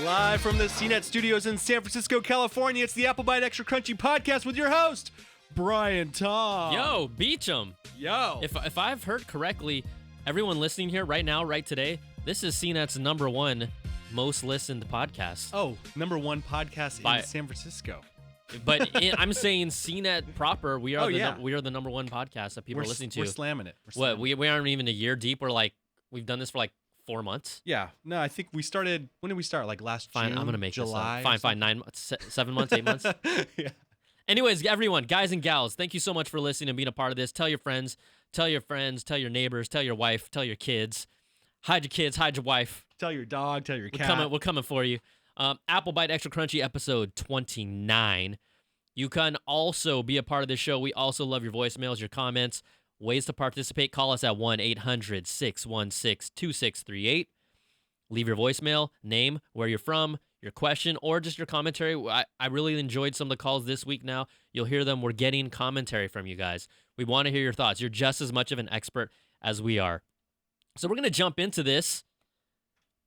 Live from the CNET studios in San Francisco, California, it's the Byte Extra Crunchy podcast with your host, Brian Tom. Yo, beach 'em. Yo. If I've heard correctly, everyone listening here right now, right today, this is CNET's number one most listened podcast. Oh, number one podcast in San Francisco. But I'm saying CNET proper, we are we are the number one podcast that people are listening to. We're slamming it. We aren't even a year deep. We've done this for 4 months. Yeah. No, I think we started. When did we start? Last June? I'm gonna make July. This up. Fine. 9 months, 7 months, 8 months. Yeah. Anyways, everyone, guys and gals, thank you so much for listening and being a part of this. Tell your friends, tell your neighbors, tell your wife, tell your kids. Hide your kids, hide your wife. Tell your dog, tell your cat. We're coming for you. Byte Extra Crunchy episode 29. You can also be a part of this show. We also love your voicemails, your comments. Ways to participate, call us at 1-800-616-2638. Leave your voicemail, name, where you're from, your question, or just your commentary. I really enjoyed some of the calls this week now. You'll hear them. We're getting commentary from you guys. We want to hear your thoughts. You're just as much of an expert as we are. So we're going to jump into this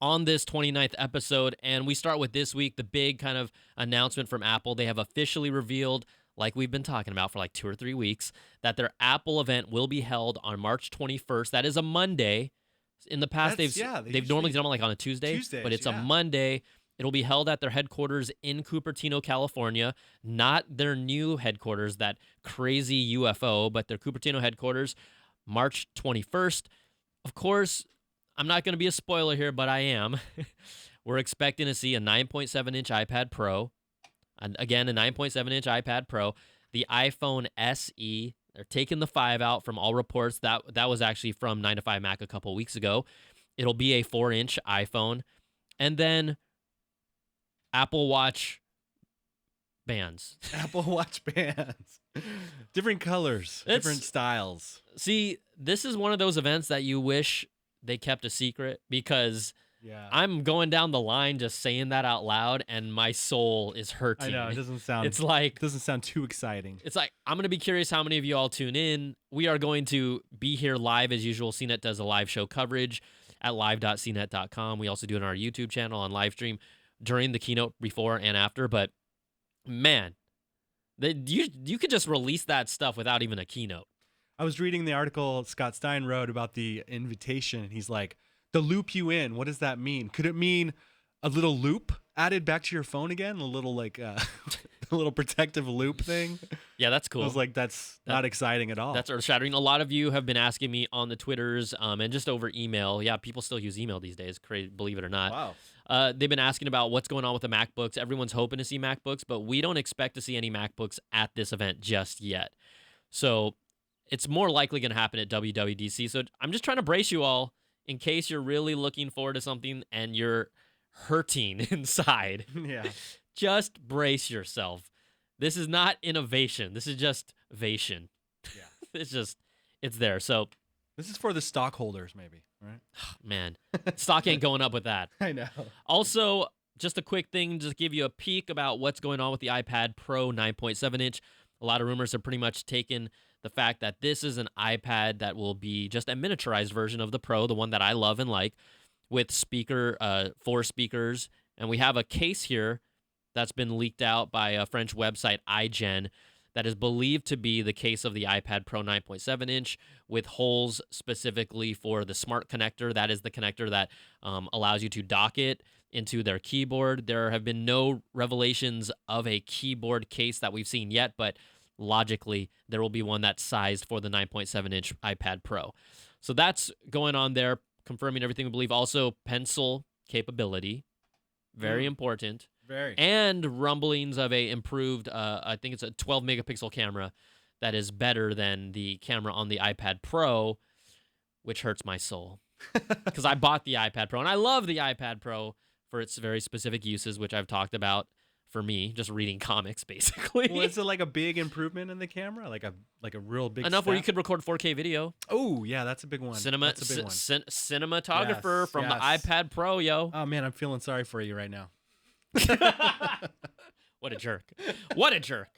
on this 29th episode, and we start with this week, the big kind of announcement from Apple. They have officially revealed, like we've been talking about for 2 or 3 weeks, that their Apple event will be held on March 21st. That is a Monday. In the past, they've normally done it on a Tuesday, but it's a Monday. It'll be held at their headquarters in Cupertino, California, not their new headquarters, that crazy UFO, but their Cupertino headquarters, March 21st. Of course, I'm not going to be a spoiler here, but I am. We're expecting to see a 9.7-inch iPad Pro. And again, a 9.7-inch iPad Pro. The iPhone SE, they're taking the 5 out from all reports. That was actually from 9 to 5 Mac a couple weeks ago. It'll be a 4-inch iPhone. And then Apple Watch bands. Apple Watch bands. Different colors, different styles. See, this is one of those events that you wish they kept a secret, because I'm going down the line just saying that out loud, and my soul is hurting. I know, it doesn't sound. It doesn't sound too exciting. It's I'm gonna be curious how many of you all tune in. We are going to be here live as usual. CNET does a live show coverage at live.cnet.com. We also do it on our YouTube channel on live stream during the keynote, before and after. But man, you could just release that stuff without even a keynote. I was reading the article Scott Stein wrote about the invitation, and he's like, "The loop you in, what does that mean? Could it mean a little loop added back to your phone again? A little a little protective loop thing?" Yeah, that's cool. I was like, that's not exciting at all. That's earth-shattering. A lot of you have been asking me on the Twitters and just over email. Yeah, people still use email these days, believe it or not. Wow. They've been asking about what's going on with the MacBooks. Everyone's hoping to see MacBooks, but we don't expect to see any MacBooks at this event just yet. So it's more likely going to happen at WWDC. So I'm just trying to brace you all in case you're really looking forward to something and you're hurting inside. Yeah. Just brace yourself. This is not innovation. This is just vation. Yeah. It's there. So this is for the stockholders, maybe, right? Man, stock ain't going up with that. I know. Also, just a quick thing, just give you a peek about what's going on with the iPad Pro 9.7-inch. A lot of rumors have pretty much taken the fact that this is an iPad that will be just a miniaturized version of the Pro, the one that I love and like, with 4 speakers. And we have a case here that's been leaked out by a French website, iGen, that is believed to be the case of the iPad Pro 9.7-inch, with holes specifically for the smart connector. That is the connector that allows you to dock it into their keyboard. There have been no revelations of a keyboard case that we've seen yet, but logically, there will be one that's sized for the 9.7-inch iPad Pro. So that's going on there, confirming everything we believe. Also, pencil capability, very important. Very. And rumblings of a improved, I think it's a 12-megapixel camera that is better than the camera on the iPad Pro, which hurts my soul. Because I bought the iPad Pro, and I love the iPad Pro for its very specific uses, which I've talked about. For me, just reading comics, basically. Well, is it like a big improvement in the camera? Like a real big enough where you could record 4K video? Oh, yeah, that's a big one. That's a big one. Cinematographer from the iPad Pro, yo. Oh, man, I'm feeling sorry for you right now. What a jerk. What a jerk.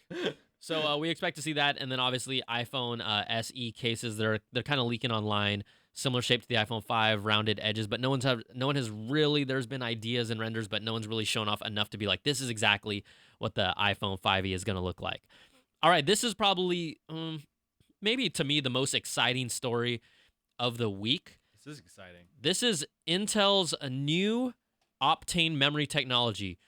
So we expect to see that, and then obviously iPhone SE cases. They're kind of leaking online, similar shape to the iPhone 5, rounded edges, but no one has really. There's been ideas and renders, but no one's really shown off enough to be like, this is exactly what the iPhone 5e is going to look like. All right, this is probably maybe to me the most exciting story of the week. This is exciting. This is Intel's a new Optane memory technology.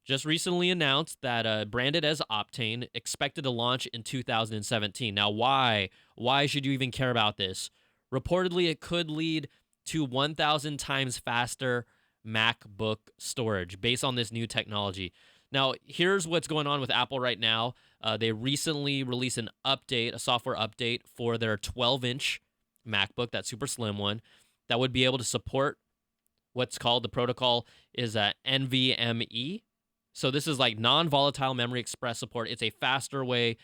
Just recently announced that branded as Optane, expected to launch in 2017. Now, why? Why should you even care about this? Reportedly, it could lead to 1,000 times faster MacBook storage based on this new technology. Now, here's what's going on with Apple right now. They recently released an update, a software update for their 12-inch MacBook, that super slim one, that would be able to support what's called, the protocol is NVMe. So this is like non-volatile memory express support. It's a faster way,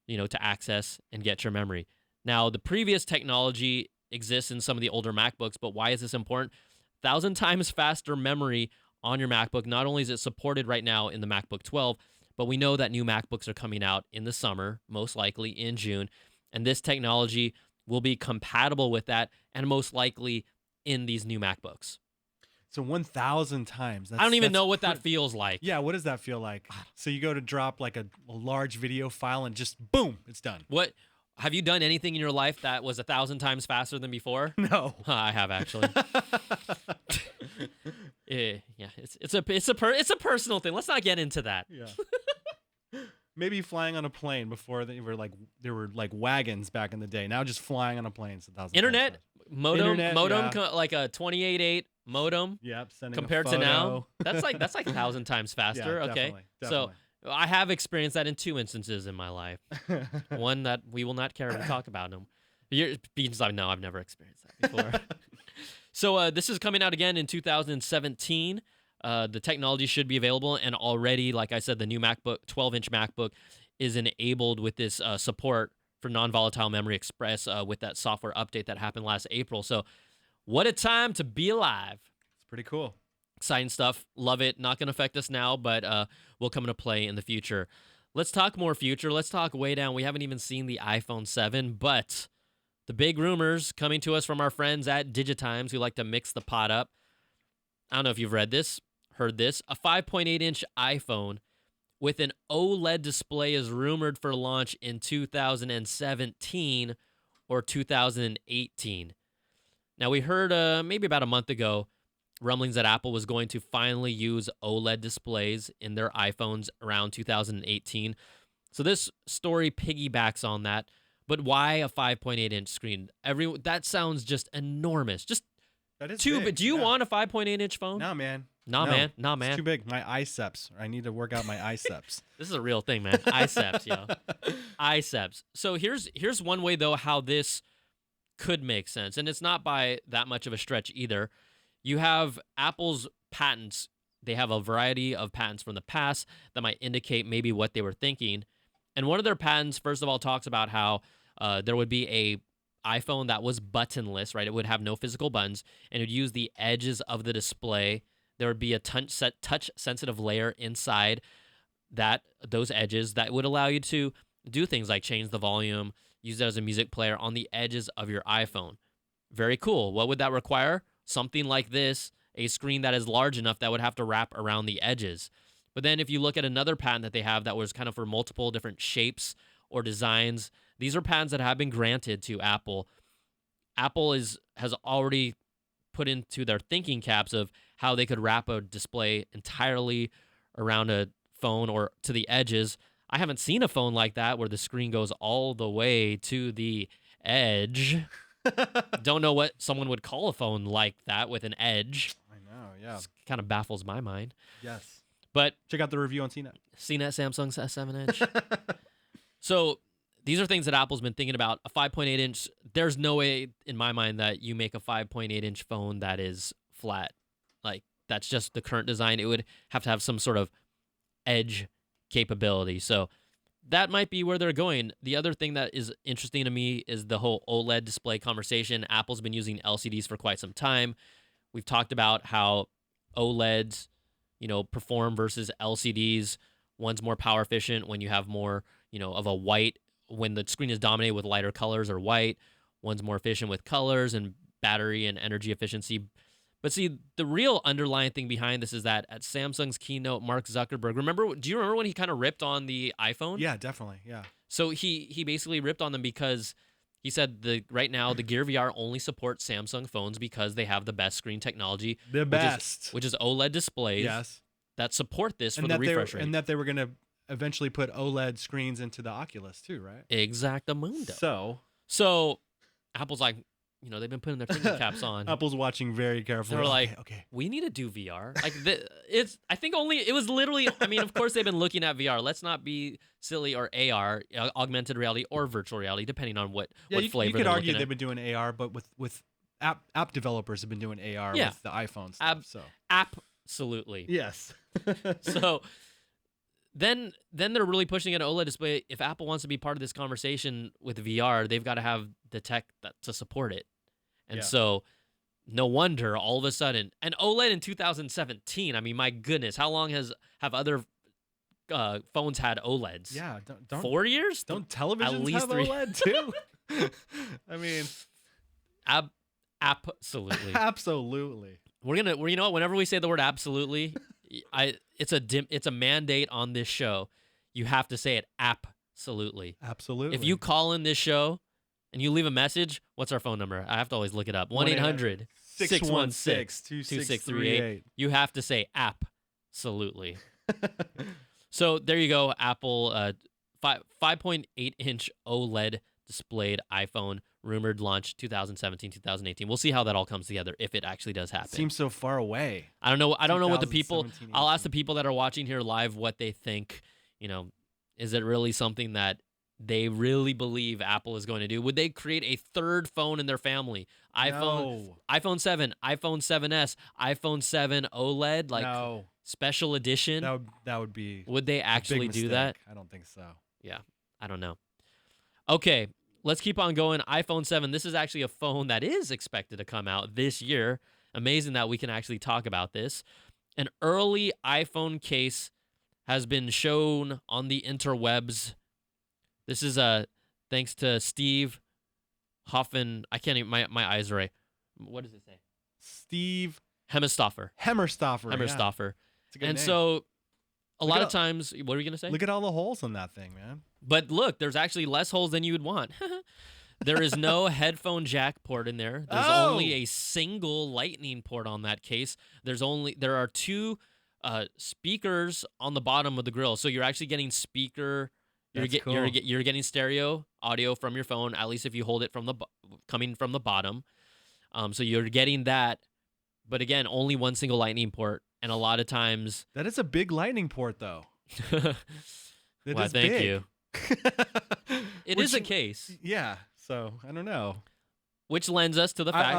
to access and get your memory. Now, the previous technology exists in some of the older MacBooks, but why is this important? 1,000 times faster memory on your MacBook. Not only is it supported right now in the MacBook 12, but we know that new MacBooks are coming out in the summer, most likely in June, and this technology will be compatible with that and most likely in these new MacBooks. So 1,000 times. I don't even know what that feels like. Yeah, what does that feel like? So you go to drop like a large video file and just boom, it's done. What have you done anything in your life that was 1,000 times faster than before? No, I have actually. Yeah, it's a personal thing. Let's not get into that. Yeah. Maybe flying on a plane before there were like wagons back in the day. Now just flying on a plane is 1,000. Internet modem, yeah. like a 28.8 modem. Yep. Compared to now, that's like 1,000 times faster. Yeah, okay, definitely. So I have experienced that in 2 instances in my life. One that we will not care to talk about. No, I've never experienced that before. So this is coming out again in 2017. The technology should be available, and already, like I said, the new MacBook, 12-inch MacBook, is enabled with this support for non-volatile memory express with that software update that happened last April. So what a time to be alive. It's pretty cool. Exciting stuff. Love it. Not going to affect us now, but will come into play in the future. Let's talk more future. Let's talk way down. We haven't even seen the iPhone 7, but the big rumors coming to us from our friends at Digitimes who like to mix the pot up. I don't know if you've heard this. A 5.8-inch iPhone with an OLED display is rumored for launch in 2017 or 2018. Now, we heard maybe about a month ago rumblings that Apple was going to finally use OLED displays in their iPhones around 2018. So this story piggybacks on that. But why a 5.8-inch screen? That sounds just enormous. Just that is too big. But do you want a 5.8-inch phone? No, man. Nah, man. It's too big. My iceps. I need to work out my iceps. This is a real thing, man. Iceps, yo. Iceps. So here's one way, though, how this could make sense. And it's not by that much of a stretch either. You have Apple's patents. They have a variety of patents from the past that might indicate maybe what they were thinking. And one of their patents, first of all, talks about how there would be a iPhone that was buttonless, right? It would have no physical buttons, and it would use the edges of the display. There would be a touch-sensitive layer inside those edges that would allow you to do things like change the volume, use it as a music player on the edges of your iPhone. Very cool. What would that require? Something like this, a screen that is large enough that would have to wrap around the edges. But then if you look at another patent that they have that was kind of for multiple different shapes or designs, these are patents that have been granted to Apple. Apple has already put into their thinking caps of how they could wrap a display entirely around a phone or to the edges. I haven't seen a phone like that where the screen goes all the way to the edge. Don't know what someone would call a phone like that with an edge. I know, yeah. It kind of baffles my mind. Yes. But check out the review on CNET. CNET Samsung's S7 Edge. So these are things that Apple's been thinking about. A 5.8-inch, there's no way in my mind that you make a 5.8-inch phone that is flat. Like, that's just the current design. It would have to have some sort of edge capability. So that might be where they're going. The other thing that is interesting to me is the whole OLED display conversation. Apple's been using LCDs for quite some time. We've talked about how OLEDs, perform versus LCDs. One's more power efficient when you have more, of a white when the screen is dominated with lighter colors or white. One's more efficient with colors and battery and energy efficiency. But see, the real underlying thing behind this is that at Samsung's keynote, Mark Zuckerberg, do you remember when he kind of ripped on the iPhone? Yeah, definitely. Yeah. So he basically ripped on them because he said right now the Gear VR only supports Samsung phones because they have the best screen technology. The best. Which is OLED displays yes. that support this for the refresh rate. And that they were going to eventually put OLED screens into the Oculus too, right? Exactamundo. So Apple's like, they've been putting their finger caps on. Apple's watching very carefully. They're like, okay, we need to do VR. Like, it was literally, of course they've been looking at VR. Let's not be silly, or AR, augmented reality, or virtual reality, depending on what flavor. You could argue they've been doing AR, but with app developers have been doing AR with the iPhone stuff. Absolutely. Yes. So then they're really pushing an OLED display. If Apple wants to be part of this conversation with VR, they've got to have the tech to support it. And so no wonder all of a sudden, and OLED in 2017, my goodness, how long have other phones had OLEDs? Yeah. Don't 4 years? Don't televisions at least have 3 OLED too? Absolutely. Absolutely. Whenever we say the word absolutely, it's a mandate on this show. You have to say it absolutely. Absolutely. If you call in this show and you leave a message, what's our phone number? I have to always look it up. 1-800-616-2638. You have to say absolutely. So there you go, Apple 5.8-inch OLED displayed iPhone, rumored launch 2017, 2018. We'll see how that all comes together if it actually does happen. It seems so far away. I don't know what the people, I'll ask the people that are watching here live what they think. Is it really something that they really believe Apple is going to do? Would they create a third phone in their family? iPhone 7, iPhone 7S, iPhone 7 OLED, special edition? That would be. Would they actually do that? I don't think so. Yeah, I don't know. Okay, let's keep on going. iPhone 7, this is actually a phone that is expected to come out this year. Amazing that we can actually talk about this. An early iPhone case has been shown on the interwebs. This is thanks to Steve Hoffen. I can't even, my eyes are right. What does it say? Steve Hemmerstoffer. Hemmerstoffer. Yeah. It's a good name. So a lot of times, what are we going to say? Look at all the holes on that thing, man. But look, there's actually less holes than you would want. There is no headphone jack port in there. There's only a single lightning port on that case. There are 2 speakers on the bottom of the grill. So you're actually getting speaker. You're getting stereo audio from your phone, at least if you hold it coming from the bottom. So you're getting that, but again, only one single lightning port, and a lot of times that is a big lightning port, though. Well, thank you. It is a case. Yeah. So I don't know. Which lends us to the fact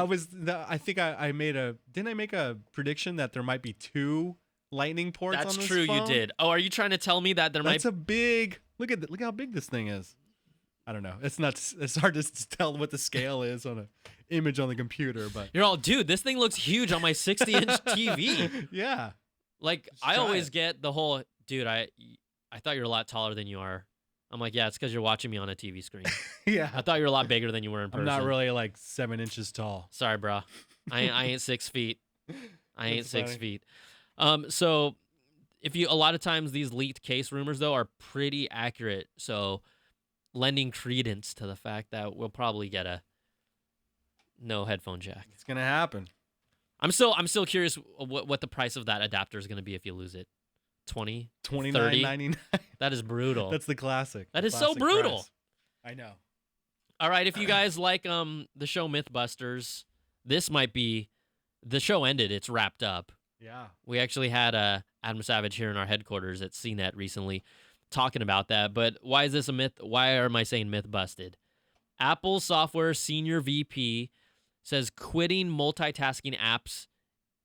I think I made didn't I make a prediction that there might be 2 lightning ports on this phone? That's true, you did. Oh, are you trying to tell me that That's a big. Look how big this thing is. I don't know. It's hard to tell what the scale is on an image on the computer, but you're all, dude, this thing looks huge on my 60-inch TV. Yeah. Like, I always get the whole, dude, I thought you were a lot taller than you are. I'm like, yeah, it's because you're watching me on a TV screen. Yeah. I thought you were a lot bigger than you were in person. I'm not really like 7 inches tall. Sorry, bro. I ain't 6 feet. I ain't 6 feet. So a lot of times these leaked case rumors, though, are pretty accurate. So lending credence to the fact that we'll probably get a no headphone jack. It's going to happen. I'm still curious what the price of that adapter is going to be if you lose it. $29.99. That is brutal. That's the classic. That is so brutal. Price. I know. All right, if you guys like the show Mythbusters, this might be the show ended. It's wrapped up. Yeah. We actually had Adam Savage here in our headquarters at CNET recently talking about that. But why is this a myth? Why am I saying myth busted? Apple software senior VP says quitting multitasking apps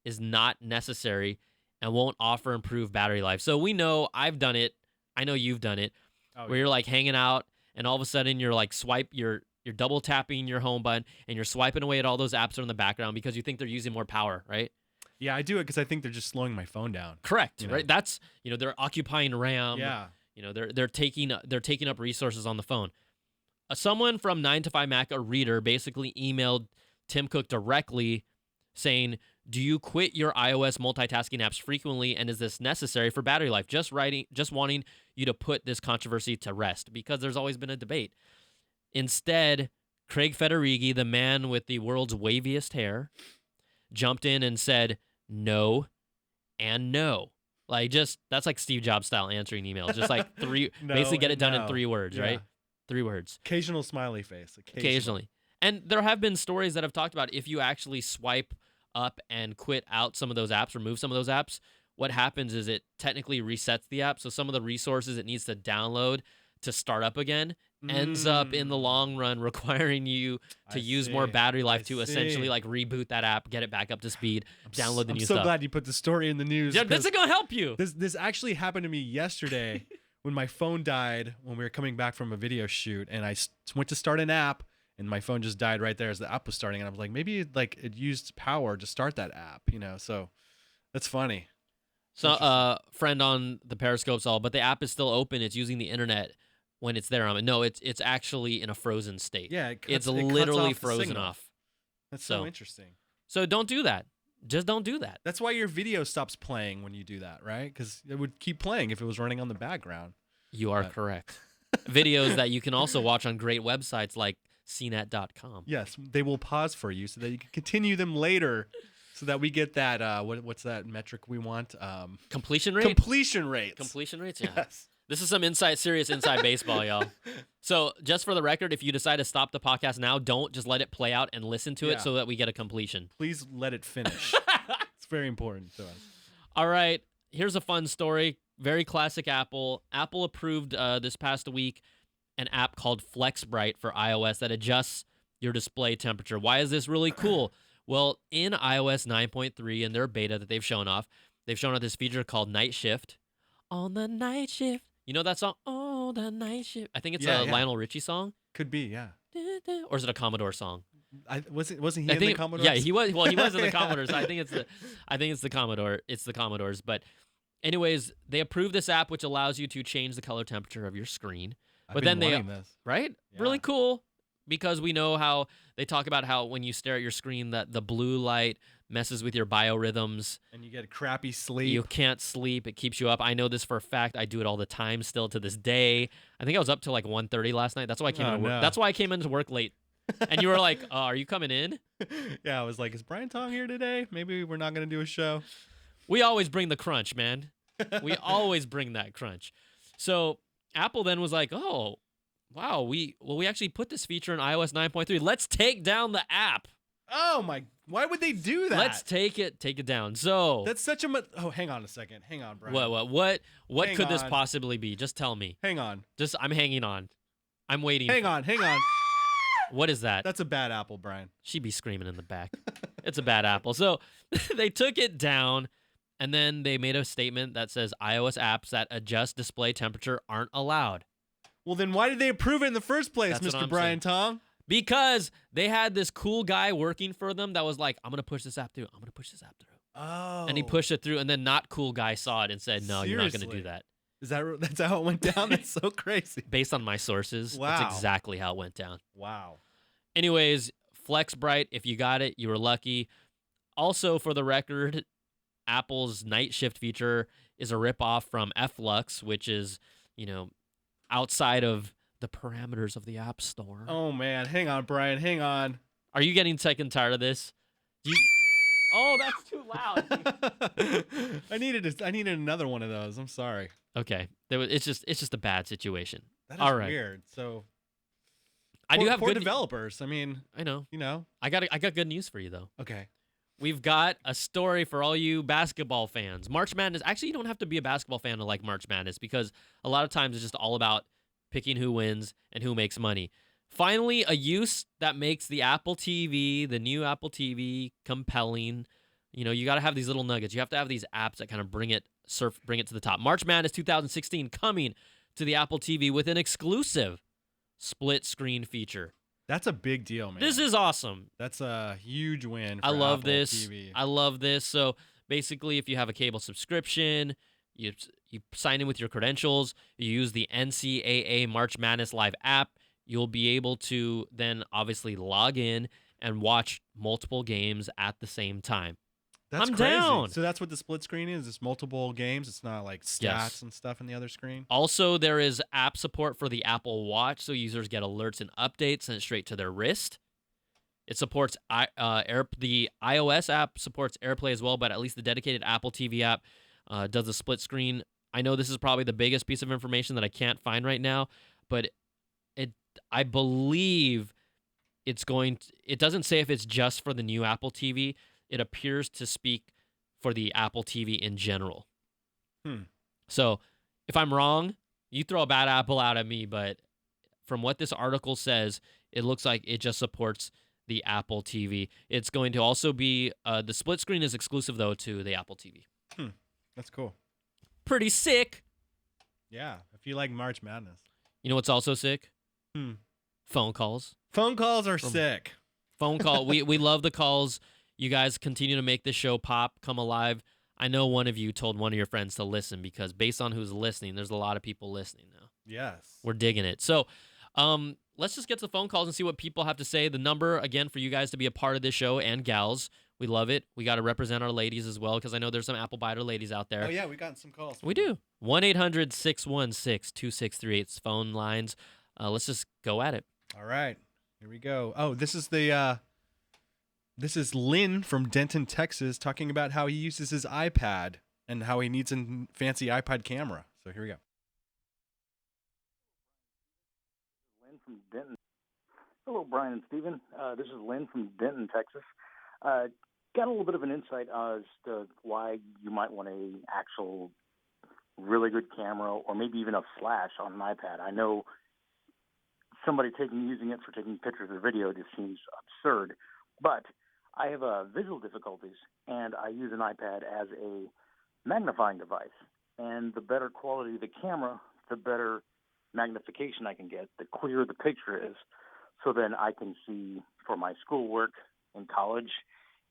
is not necessary and won't offer improved battery life. So we know, I've done it. I know you've done it, where you're like hanging out and all of a sudden you're like you're double tapping your home button and you're swiping away at all those apps that are in the background because you think they're using more power, right? Yeah, I do it because I think they're just slowing my phone down. Correct, right? That's, they're occupying RAM. Yeah. You know, they're taking up resources on the phone. Someone from 9 to 5 Mac, a reader, basically emailed Tim Cook directly saying, "Do you quit your iOS multitasking apps frequently, and is this necessary for battery life? Just wanting you to put this controversy to rest, because there's always been a debate." Instead, Craig Federighi, the man with the world's waviest hair, jumped in and said no and no. Like, just, that's like Steve Jobs style answering emails. Just like basically get it done in 3 words, right? 3 words. Occasional smiley face. Occasionally. And there have been stories that have talked about if you actually swipe up and quit out some of those apps, remove some of those apps, what happens is it technically resets the app. So some of the resources it needs to download to start up again ends up in the long run requiring you to use more battery life to essentially like reboot that app, get it back up to speed, download the new stuff. I'm so glad you put the story in the news. Yeah, this is going to help you. This actually happened to me yesterday when my phone died when we were coming back from a video shoot, and I went to start an app and my phone just died right there as the app was starting, and I was like, maybe it used power to start that app, you know? So that's funny. So friend on the Periscope's all, but the app is still open. It's using the internet when it's there. No, it's actually in a frozen state. Yeah, it's literally frozen off. That's so interesting. So don't do that. Just don't do that. That's why your video stops playing when you do that, right? Because it would keep playing if it was running on the background. You are correct. Videos that you can also watch on great websites like CNET.com. Yes, they will pause for you so that you can continue them later, so that we get that what's that metric we want? Completion rate. Completion rates. Completion rates. Yeah. Yes. This is some serious inside baseball, y'all. So just for the record, if you decide to stop the podcast now, don't just let it play out and listen to it so that we get a completion. Please let it finish. It's very important to us. All right. Here's a fun story. Very classic Apple. Apple approved this past week an app called FlexBright for iOS that adjusts your display temperature. Why is this really cool? Well, in iOS 9.3 in their beta that they've shown off this feature called Night Shift. On the night shift. You know that song? Oh, the night shift. I think it's a Lionel Richie song. Could be, yeah. Or is it a Commodore song? Wasn't he in the Commodores? Yeah, he was. Well, he was in the Commodores. I think it's the Commodore. It's the Commodores. But anyways, they approved this app which allows you to change the color temperature of your screen. But then right? Yeah. Really cool, because we know how they talk about how when you stare at your screen that the blue light messes with your biorhythms. And you get crappy sleep. You can't sleep. It keeps you up. I know this for a fact. I do it all the time still to this day. I think I was up till like 1:30 last night. That's why I came into work. That's why I came into work late. And you were like, are you coming in? Yeah, I was like, is Brian Tong here today? Maybe we're not going to do a show. We always bring the crunch, man. We always bring that crunch. So Apple then was like, oh, wow, we actually put this feature in iOS 9.3. Let's take down the app. Oh my! Why would they do that? Let's take it down. So that's such a. Oh, hang on a second. Hang on, Brian. What could this possibly be? Just tell me. Hang on. I'm hanging on. I'm waiting. Hang on. What is that? That's a bad apple, Brian. She'd be screaming in the back. It's a bad apple. So they took it down, and then they made a statement that says iOS apps that adjust display temperature aren't allowed. Well, then why did they approve it in the first place, Mr. Brian Tong? Because they had this cool guy working for them that was like, I'm going to push this app through. I'm going to push this app through. Oh. And he pushed it through, and then not cool guy saw it and said, no, you're not going to do that. That's how it went down? That's so crazy. Based on my sources, that's exactly how it went down. Wow. Anyways, FlexBright, if you got it, you were lucky. Also, for the record, Apple's Night Shift feature is a ripoff from Flux, which is, outside of the parameters of the App Store. Oh, man. Hang on, Brian. Hang on. Are you getting sick and tired of this? Oh, that's too loud. I needed another one of those. I'm sorry. Okay. It's just a bad situation. That is weird. So I do have good good developers. I mean, I know. I got good news for you though. Okay. We've got a story for all you basketball fans. March Madness. Actually, you don't have to be a basketball fan to like March Madness, because a lot of times it's just all about picking who wins and who makes money. Finally, a use that makes the Apple TV, the new Apple TV, compelling. You got to have these little nuggets. You have to have these apps that kind of bring it to the top. March Madness 2016 coming to the Apple TV with an exclusive split screen feature. That's a big deal, man. This is awesome. That's a huge win for I love Apple this. TV. I love this. So basically, if you have a cable subscription, You sign in with your credentials. You use the NCAA March Madness Live app. You'll be able to then obviously log in and watch multiple games at the same time. That's I'm crazy. down. So that's what the split screen is. It's multiple games. It's not like stats Yes. and stuff in the other screen. Also, there is app support for the Apple Watch, so users get alerts and updates sent straight to their wrist. It supports the iOS app supports AirPlay as well, but at least the dedicated Apple TV app does a split screen. I know this is probably the biggest piece of information that I can't find right now, but I believe it doesn't say if it's just for the new Apple TV. It appears to speak for the Apple TV in general. So if I'm wrong, you throw a bad apple out at me, but from what this article says, it looks like it just supports the Apple TV. It's going to also be, the split screen is exclusive, though, to the Apple TV. That's cool. Pretty sick. Yeah, if you like March Madness. You know what's also sick? Phone calls. Phone calls are sick. Phone call. We love the calls. You guys continue to make this show pop, come alive. I know one of you told one of your friends to listen because based on who's listening, there's a lot of people listening now. Yes. We're digging it. So let's just get to the phone calls and see what people have to say. The number, again, for you guys to be a part of this show and gals. We love it. We got to represent our ladies as well because I know there's some Apple Biter ladies out there. Oh, yeah, we got some calls. We do. 1-800-616-2638 is phone lines. Let's just go at it. All right. Here we go. Oh, this is Lynn from Denton, Texas, talking about how he uses his iPad and how he needs a fancy iPad camera. So here we go. Lynn from Denton. Hello, Brian and Steven. This is Lynn from Denton, Texas. Got a little bit of an insight as to why you might want a actual really good camera or maybe even a flash on an iPad. I know somebody using it for taking pictures or video just seems absurd, but I have visual difficulties, and I use an iPad as a magnifying device. And the better quality of the camera, the better magnification I can get, the clearer the picture is. So then I can see for my schoolwork in college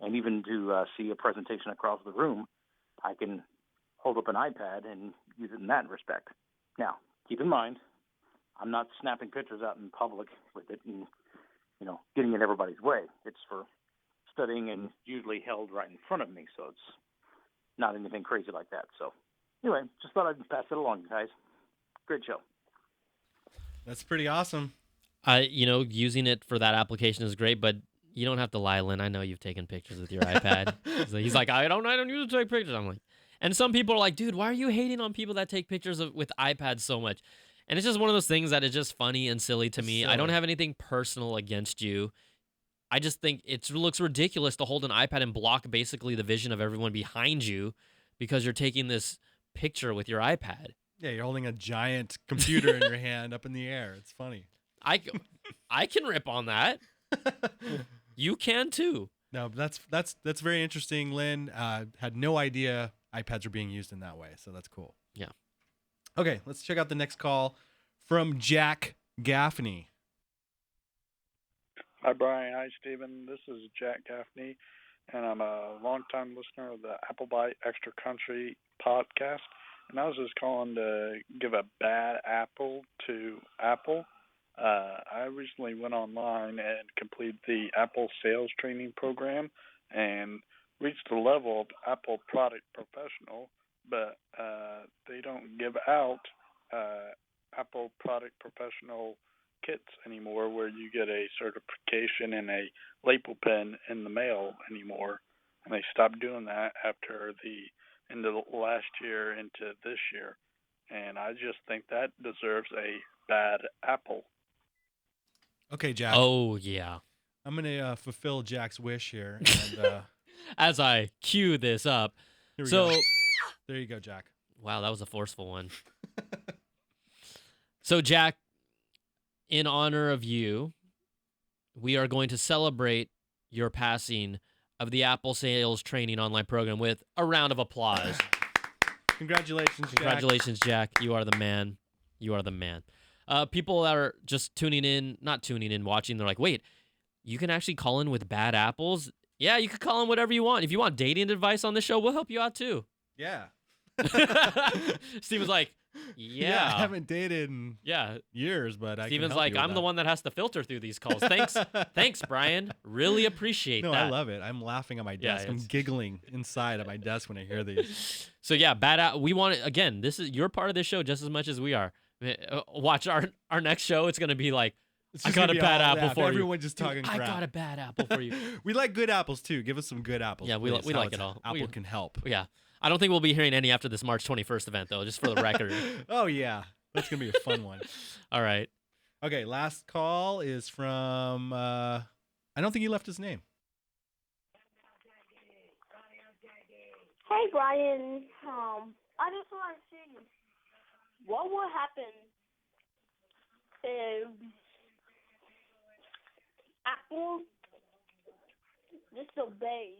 and even to see a presentation across the room, I can hold up an iPad and use it in that respect. Now, keep in mind, I'm not snapping pictures out in public with it and, getting in everybody's way. It's for studying and usually held right in front of me, so it's not anything crazy like that. So anyway, just thought I'd pass it along, guys. Great show. That's pretty awesome. Using it for that application is great, but you don't have to lie, Lynn. I know you've taken pictures with your iPad. He's like, I don't use it to take pictures. I'm like, and some people are like, dude, why are you hating on people that take pictures with iPads so much? And it's just one of those things that is just funny and silly to me. I don't have anything personal against you. I just think it looks ridiculous to hold an iPad and block basically the vision of everyone behind you because you're taking this picture with your iPad. Yeah, you're holding a giant computer in your hand up in the air. It's funny. I can rip on that. You can too. No, that's very interesting. Lynn had no idea iPads were being used in that way, so that's cool. Yeah. Okay, let's check out the next call from Jack Gaffney. Hi, Brian. Hi, Steven. This is Jack Gaffney, and I'm a longtime listener of the Apple Byte Extra Crunchy podcast. And I was just calling to give a bad apple to Apple. I recently went online and completed the Apple sales training program and reached the level of Apple product professional, but they don't give out Apple product professional kits anymore where you get a certification and a label pen in the mail anymore. And they stopped doing that after the end of the last year into this year. And I just think that deserves a bad apple. Okay, Jack. Oh, yeah. I'm going to fulfill Jack's wish here. And, as I cue this up. Here we go. There you go, Jack. Wow, that was a forceful one. So, Jack, in honor of you, we are going to celebrate your passing of the Apple Sales Training Online Program with a round of applause. Congratulations, Jack. Congratulations, Jack. You are the man. You are the man. People that are just watching, they're like, wait, you can actually call in with bad apples? Yeah, you can call in whatever you want. If you want dating advice on the show, we'll help you out too. Yeah. Steven's like, yeah. I haven't dated in Yeah. years, but I can Steven's help like, you with I'm the that." one that has to filter through these calls. Thanks, Brian. Really appreciate No, that. I love it. I'm laughing at my Yeah, desk. I'm it's- giggling inside at my desk when I hear these. So yeah, we want it again. This is you're part of this show just as much as we are. Watch our next show. It's gonna be like, It's I just got gonna a be bad all apple that, for you. Everyone just Dude, talking I crap. got a bad apple for you. We like good apples too. Give us some good apples. Yeah, we please. like How it all. Apple We- can help. Yeah, I don't think we'll be hearing any after this March 21st event though. Just for the record. Oh yeah, that's gonna be a fun one. All right. Okay, last call is from. I don't think he left his name. Hey, Brian. I just want to see what would happen if Apple disobeys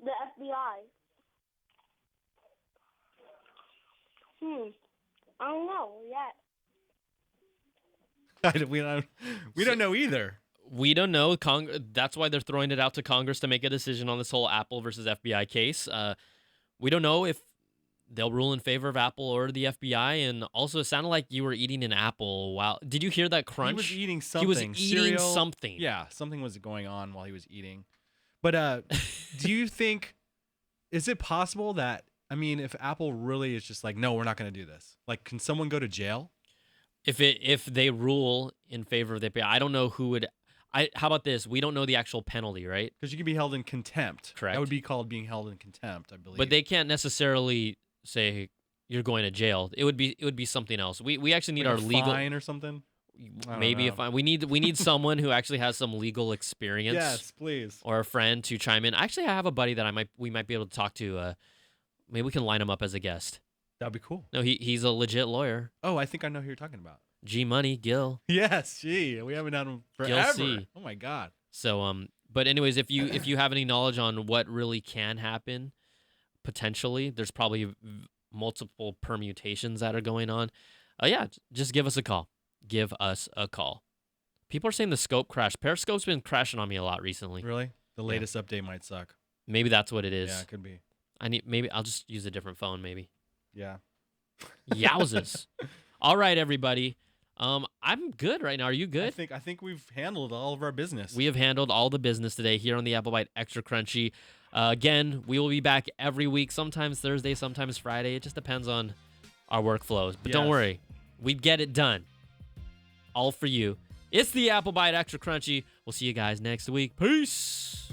the FBI. I don't know yet. We don't know either. We don't know. That's why they're throwing it out to Congress to make a decision on this whole Apple versus FBI case. We don't know if they'll rule in favor of Apple or the FBI. And also, it sounded like you were eating an apple. Wow. Did you hear that crunch? He was eating something. He was eating Cereal. something. Yeah, something was going on while he was eating. But do you think, is it possible that, I mean, if Apple really is just like, no, we're not going to do this. Like, can someone go to jail? If they rule in favor of the FBI, I don't know who would. How about this? We don't know the actual penalty, right? Because you could be held in contempt. Correct. That would be called being held in contempt, I believe. But they can't necessarily say you're going to jail. It would be something else. We actually need like our a legal fine or something. I don't maybe know. a fine. We need someone who actually has some legal experience. Yes, please. Or a friend to chime in. Actually, I have a buddy that we might be able to talk to. Maybe we can line him up as a guest. That'd be cool. No, he's a legit lawyer. Oh, I think I know who you're talking about. G Money Gil. Yes, gee, we haven't had him Gil forever. C. Oh my God. So but anyways, if you have any knowledge on what really can happen, potentially, there's probably multiple permutations that are going on. Yeah, just give us a call. Give us a call. People are saying the scope crashed. Periscope's been crashing on me a lot recently. Really? The latest update might suck. Maybe that's what it is. Yeah, it could be. Maybe I'll just use a different phone. Maybe. Yeah. Yowzes. All right, everybody. I'm good right now. Are you good? I think we've handled all of our business. We have handled all the business today here on the Apple Byte Extra Crunchy. Again, we will be back every week, sometimes Thursday, sometimes Friday. It just depends on our workflows. But don't Yes. worry, we get it done. All for you. It's the Apple Byte Extra Crunchy. We'll see you guys next week. Peace.